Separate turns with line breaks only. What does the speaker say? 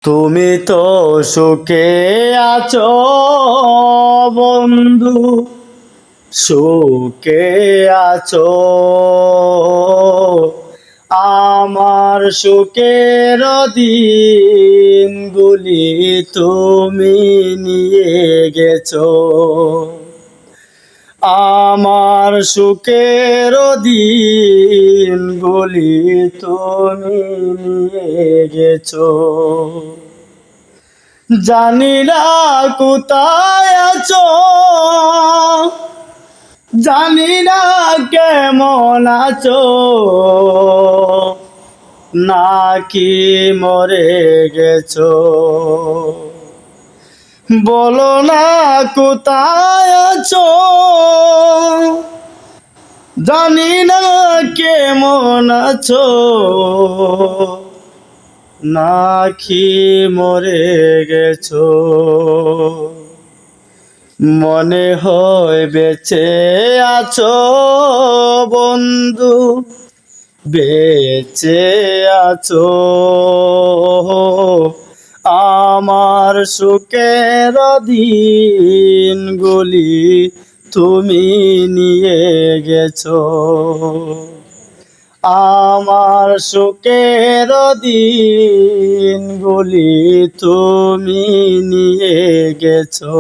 তুমি তো সুখে আছো বন্ধু, সুখে আছো। আমার সুখের দিনগুলি তুমি নিয়ে গেছো। আমার সুখের দিনগুলি তুমি নিয়ে গেছো। জানি না কোথায় আছো, জানি না কেমন আছো, নাকি মরে গেছো। বলো না কোথায় আছো, জানি না কেমন আছো, নাকি মরে গেছো। মনে হয় বেঁচে আছো বন্ধু, বেঁচে আছো। আমার সুখের দিনগুলি তুমি নিয়ে গেছো। আমার সুখের দিনগুলি তুমি নিয়ে গেছো।